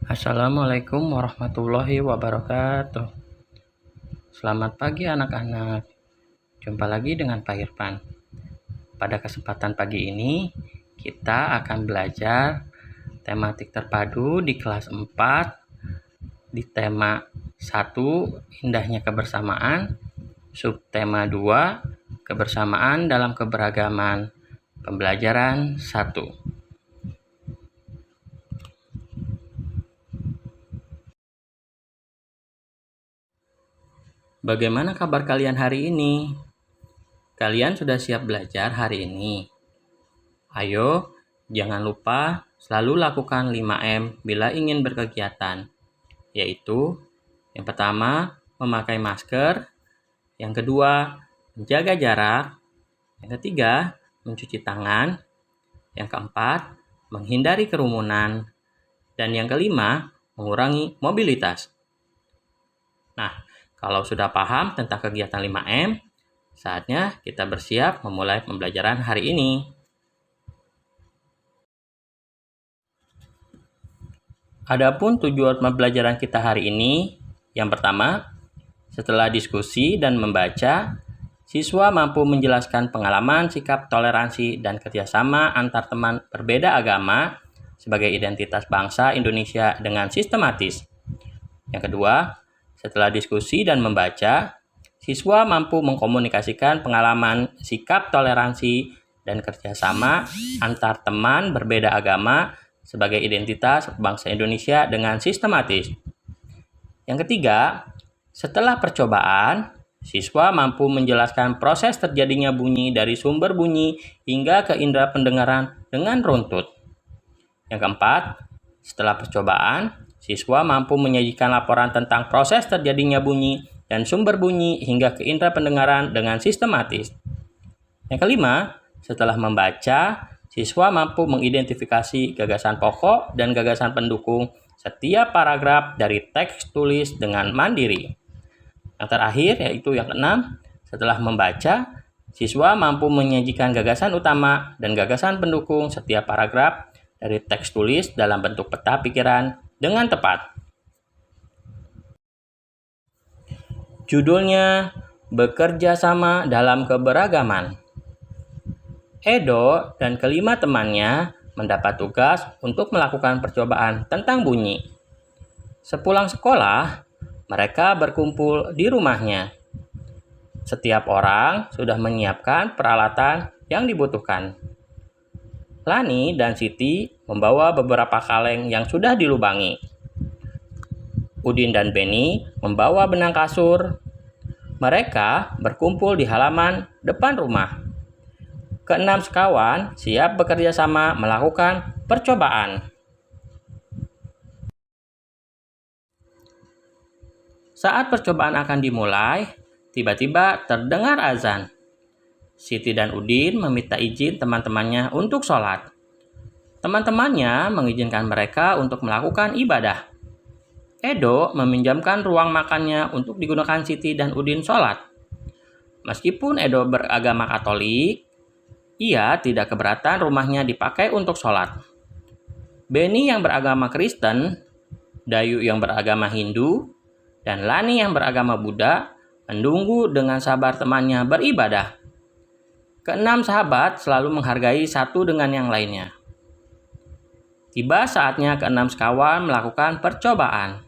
Assalamualaikum warahmatullahi wabarakatuh. Selamat pagi anak-anak. Jumpa lagi dengan Pak Irfan. Pada kesempatan pagi ini, kita akan belajar tematik terpadu di kelas 4 di tema 1, indahnya kebersamaan, subtema 2, kebersamaan dalam keberagaman, pembelajaran 1. Bagaimana kabar kalian hari ini? Kalian sudah siap belajar hari ini? Ayo, jangan lupa selalu lakukan 5M bila ingin berkegiatan, yaitu yang pertama, memakai masker, yang kedua, menjaga jarak, yang ketiga, mencuci tangan, yang keempat, menghindari kerumunan, dan yang kelima, mengurangi mobilitas. Nah, kalau sudah paham tentang kegiatan 5M, saatnya kita bersiap memulai pembelajaran hari ini. Adapun tujuan pembelajaran kita hari ini, yang pertama, setelah diskusi dan membaca, siswa mampu menjelaskan pengalaman, sikap, toleransi, dan kerjasama antar teman berbeda agama sebagai identitas bangsa Indonesia dengan sistematis. Yang kedua, setelah diskusi dan membaca, siswa mampu mengkomunikasikan pengalaman, sikap, toleransi, dan kerjasama antar teman berbeda agama sebagai identitas bangsa Indonesia dengan sistematis. Yang ketiga, setelah percobaan, siswa mampu menjelaskan proses terjadinya bunyi dari sumber bunyi hingga ke indera pendengaran dengan runtut. Yang keempat, setelah percobaan, siswa mampu menyajikan laporan tentang proses terjadinya bunyi dan sumber bunyi hingga ke indera pendengaran dengan sistematis. Yang kelima, setelah membaca, siswa mampu mengidentifikasi gagasan pokok dan gagasan pendukung setiap paragraf dari teks tulis dengan mandiri. Yang terakhir, yaitu yang keenam, setelah membaca, siswa mampu menyajikan gagasan utama dan gagasan pendukung setiap paragraf dari teks tulis dalam bentuk peta pikiran dengan tepat. Judulnya, Bekerja Sama Dalam Keberagaman. Edo dan kelima temannya mendapat tugas untuk melakukan percobaan tentang bunyi. Sepulang sekolah, mereka berkumpul di rumahnya. Setiap orang sudah menyiapkan peralatan yang dibutuhkan. Lani dan Siti membawa beberapa kaleng yang sudah dilubangi. Udin dan Beni membawa benang kasur. Mereka berkumpul di halaman depan rumah. Keenam sekawan siap bekerja sama melakukan percobaan. Saat percobaan akan dimulai, tiba-tiba terdengar azan. Siti dan Udin meminta izin teman-temannya untuk sholat. Teman-temannya mengizinkan mereka untuk melakukan ibadah. Edo meminjamkan ruang makannya untuk digunakan Siti dan Udin sholat. Meskipun Edo beragama Katolik, ia tidak keberatan rumahnya dipakai untuk sholat. Beni yang beragama Kristen, Dayu yang beragama Hindu, dan Lani yang beragama Buddha menunggu dengan sabar temannya beribadah. Keenam sahabat selalu menghargai satu dengan yang lainnya. Tiba saatnya keenam sekawan melakukan percobaan.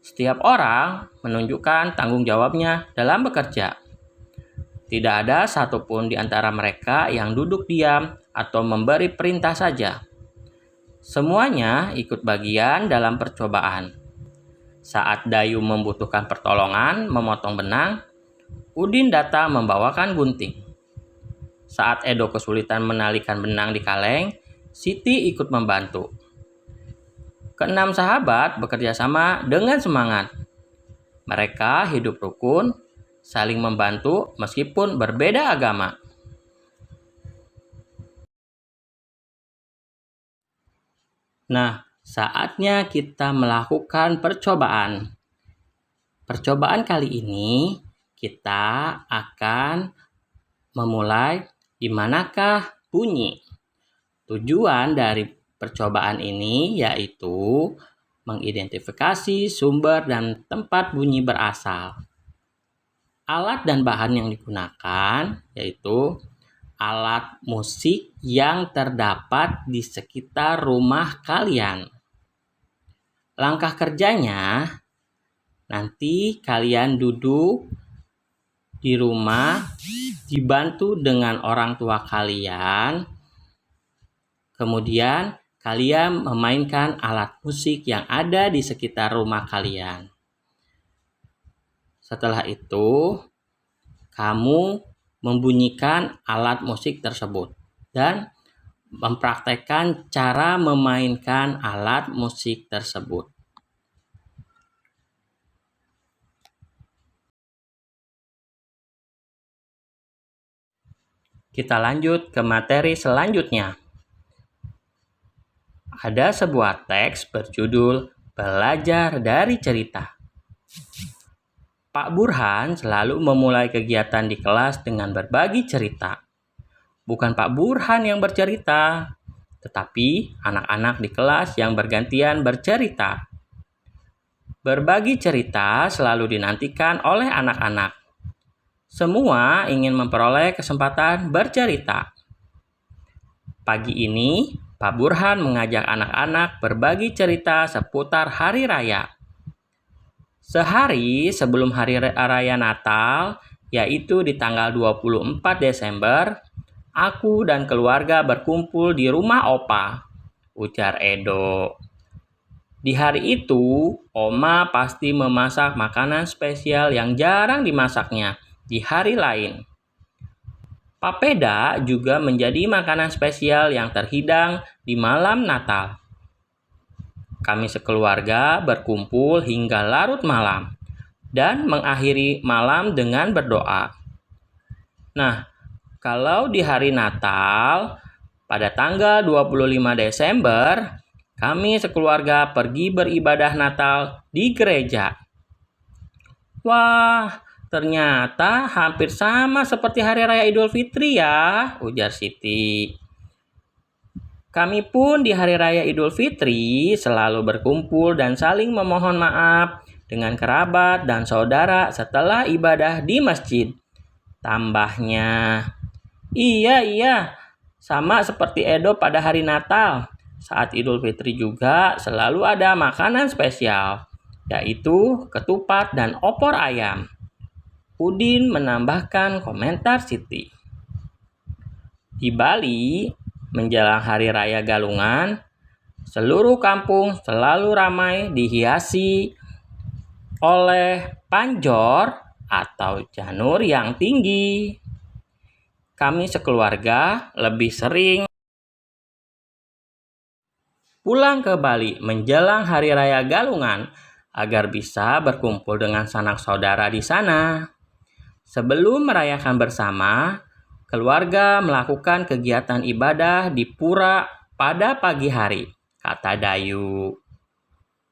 Setiap orang menunjukkan tanggung jawabnya dalam bekerja. Tidak ada satupun di antara mereka yang duduk diam atau memberi perintah saja. Semuanya ikut bagian dalam percobaan. Saat Dayu membutuhkan pertolongan memotong benang, Udin datang membawakan gunting. Saat Edo kesulitan menalikan benang di kaleng, Siti ikut membantu. Keenam sahabat bekerja sama dengan semangat. Mereka hidup rukun, saling membantu meskipun berbeda agama. Nah, saatnya kita melakukan percobaan. Percobaan kali ini kita akan memulai di manakah bunyi. Tujuan dari percobaan ini yaitu mengidentifikasi sumber dan tempat bunyi berasal. Alat dan bahan yang digunakan yaitu alat musik yang terdapat di sekitar rumah kalian. Langkah kerjanya, nanti kalian duduk di rumah, dibantu dengan orang tua kalian, kemudian kalian memainkan alat musik yang ada di sekitar rumah kalian. Setelah itu, kamu membunyikan alat musik tersebut dan mempraktekkan cara memainkan alat musik tersebut. Kita lanjut ke materi selanjutnya. Ada sebuah teks berjudul Belajar dari Cerita. Pak Burhan selalu memulai kegiatan di kelas dengan berbagi cerita. Bukan Pak Burhan yang bercerita, tetapi anak-anak di kelas yang bergantian bercerita. Berbagi cerita selalu dinantikan oleh anak-anak. Semua ingin memperoleh kesempatan bercerita. Pagi ini, Pak Burhan mengajak anak-anak berbagi cerita seputar hari raya. Sehari sebelum hari raya Natal, yaitu di tanggal 24 Desember, aku dan keluarga berkumpul di rumah Opa, ujar Edo. Di hari itu, Oma pasti memasak makanan spesial yang jarang dimasaknya di hari lain. Papeda juga menjadi makanan spesial yang terhidang di malam Natal. Kami sekeluarga berkumpul hingga larut malam dan mengakhiri malam dengan berdoa. Nah, kalau di hari Natal, pada tanggal 25 Desember, kami sekeluarga pergi beribadah Natal di gereja. Wah, ternyata hampir sama seperti Hari Raya Idul Fitri ya, ujar Siti. Kami pun di Hari Raya Idul Fitri selalu berkumpul dan saling memohon maaf dengan kerabat dan saudara setelah ibadah di masjid. Tambahnya, iya, sama seperti Edo pada hari Natal. Saat Idul Fitri juga selalu ada makanan spesial, yaitu ketupat dan opor ayam. Udin menambahkan komentar Siti. Di Bali, menjelang Hari Raya Galungan, seluruh kampung selalu ramai dihiasi oleh panjor atau janur yang tinggi. Kami sekeluarga lebih sering pulang ke Bali menjelang Hari Raya Galungan agar bisa berkumpul dengan sanak saudara di sana. Sebelum merayakan bersama, keluarga melakukan kegiatan ibadah di pura pada pagi hari, kata Dayu.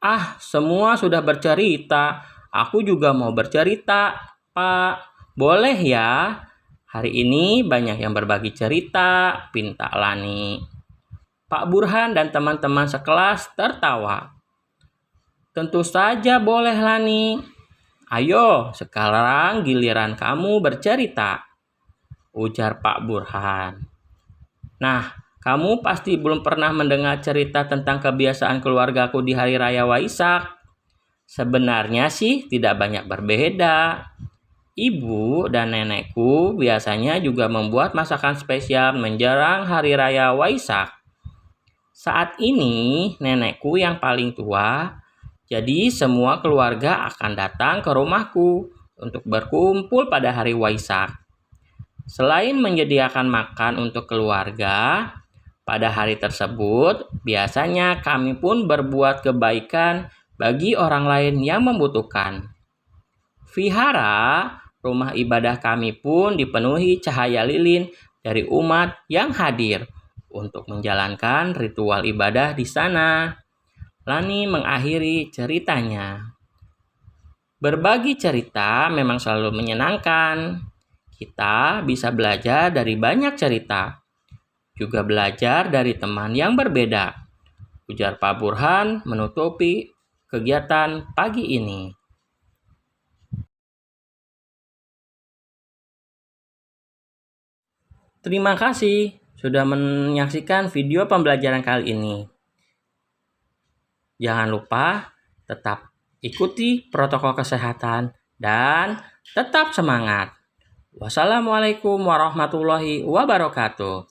Ah, semua sudah bercerita. Aku juga mau bercerita, Pak. Boleh ya? Hari ini banyak yang berbagi cerita, pinta Lani. Pak Burhan dan teman-teman sekelas tertawa. Tentu saja boleh, Lani. Ayo, sekarang giliran kamu bercerita, ujar Pak Burhan. Nah, kamu pasti belum pernah mendengar cerita tentang kebiasaan keluargaku di Hari Raya Waisak. Sebenarnya sih tidak banyak berbeda. Ibu dan nenekku biasanya juga membuat masakan spesial menjelang Hari Raya Waisak. Saat ini, nenekku yang paling tua, jadi semua keluarga akan datang ke rumahku untuk berkumpul pada hari Waisak. Selain menyediakan makan untuk keluarga, pada hari tersebut biasanya kami pun berbuat kebaikan bagi orang lain yang membutuhkan. Vihara, rumah ibadah kami pun dipenuhi cahaya lilin dari umat yang hadir untuk menjalankan ritual ibadah di sana. Lani mengakhiri ceritanya. Berbagi cerita memang selalu menyenangkan. Kita bisa belajar dari banyak cerita, juga belajar dari teman yang berbeda, ujar Pak Burhan menutupi kegiatan pagi ini. Terima kasih sudah menyaksikan video pembelajaran kali ini. Jangan lupa tetap ikuti protokol kesehatan dan tetap semangat. Wassalamualaikum warahmatullahi wabarakatuh.